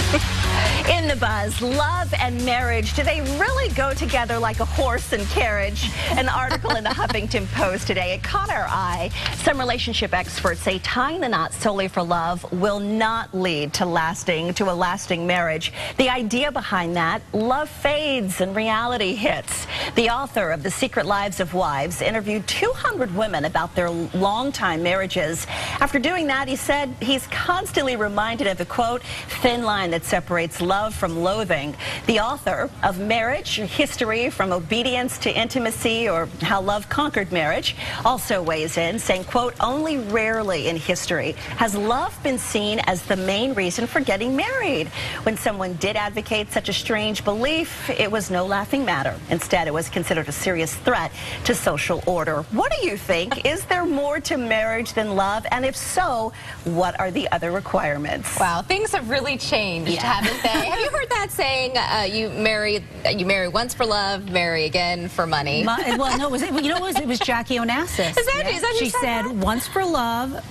In the buzz, love and marriage, do they really go together like a horse and carriage? An article in the Huffington Post today, it caught our eye. Some relationship experts say tying the knot solely for love will not lead to a lasting marriage. The idea behind that, love fades and reality hits. The author of The Secret Lives of Wives interviewed 200 women about their long-time marriages. After doing that, he said he's constantly reminded of the, quote, thin line that separates love from loathing. The author of Marriage, History from Obedience to Intimacy, or How Love Conquered Marriage, also weighs in, saying, quote, only rarely in history has love been seen as the main reason for getting married. When someone did advocate such a strange belief, it was no laughing matter. Instead, it was considered a serious threat to social order. What do you think? Is there more to marriage than love? And if so, what are the other requirements? Wow, things have really changed, haven't they? Have you heard that saying, you marry once for love, marry again for money? Well, no, it was Jackie Onassis. Is that she said that? Once for love,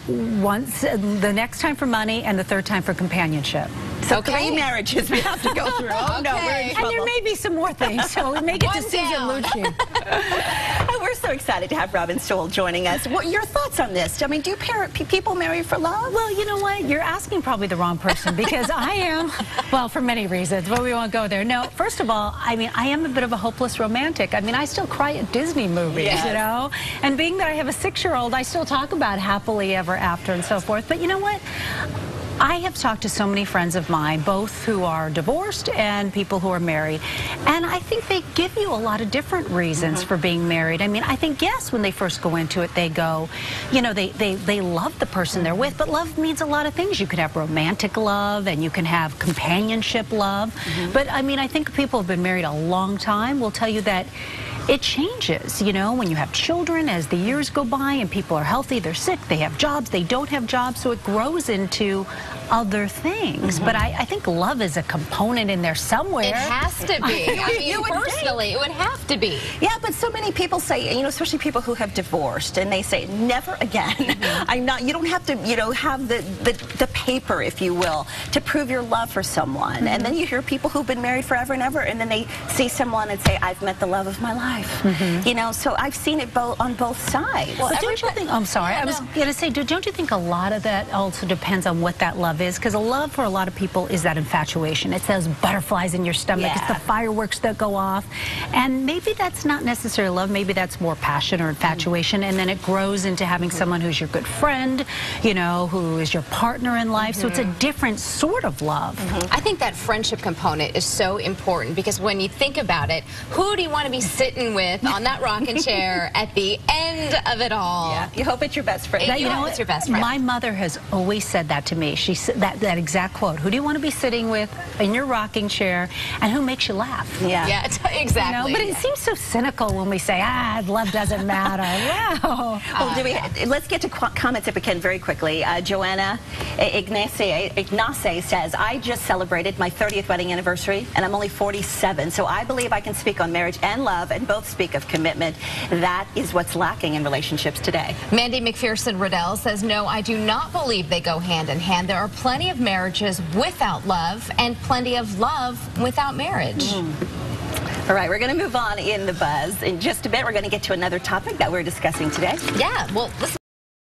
once the next time for money, and the third time for companionship. So 3 marriages we have to go through. Oh no, we're in trouble. And there may be some more things, so we make it to Susan Lucci. We're so excited to have Robin Stoll joining us. What are your thoughts on this? I mean, do people marry for love? Well, you know what? You're asking probably the wrong person, because I am, well, for many reasons, but we won't go there. No, first of all, I mean, I am a bit of a hopeless romantic. I mean, I still cry at Disney movies, you know? And being that I have a 6-year-old, I still talk about happily ever after and so forth. But you know what? I have talked to so many friends of mine, both who are divorced and people who are married, and I think they give you a lot of different reasons for being married. I mean, I think, yes, when they first go into it, they go, you know, they love the person they're with, but love means a lot of things. You can have romantic love, and you can have companionship love, but I mean, I think people who have been married a long time will tell you that it changes, you know, when you have children, as the years go by and people are healthy, they're sick, they have jobs, they don't have jobs, so it grows into other things. But I think love is a component in there somewhere. It has to be. I mean, personally, it would have to be. Yeah, but so many people say, you know, especially people who have divorced, and they say, never again. I'm not, you don't have to, you know, have the paper, if you will, to prove your love for someone. And then you hear people who've been married forever and ever, and then they see someone and say, I've met the love of my life. You know, so I've seen it on both sides. Well, but don't you think, I'm sorry, I was going to say, don't you think a lot of that also depends on what that love is? Because a love for a lot of people is that infatuation. It's those butterflies in your stomach. It's the fireworks that go off. And maybe that's not necessarily love. Maybe that's more passion or infatuation. And then it grows into having someone who's your good friend, you know, who is your partner in life. So it's a different sort of love. I think that friendship component is so important, because when you think about it, who do you want to be sitting with on that rocking chair at the end of it all? Yeah, you hope it's your best friend. You know, it's your best friend. My mother has always said that to me. She said that exact quote. Who do you want to be sitting with in your rocking chair, and who makes you laugh? Yeah, exactly. You know, but it seems so cynical when we say, love doesn't matter. Wow. Well, let's get to comments if we can very quickly. Joanna Ignace says, I just celebrated my 30th wedding anniversary, and I'm only 47, so I believe I can speak on marriage and love, and both speak of commitment. That is what's lacking in relationships today. Mandy McPherson Riddell says, no, I do not believe they go hand in hand. There are plenty of marriages without love and plenty of love without marriage. All right, we're going to move on in the buzz. In just a bit, we're going to get to another topic that we're discussing today. Yeah, well, listen.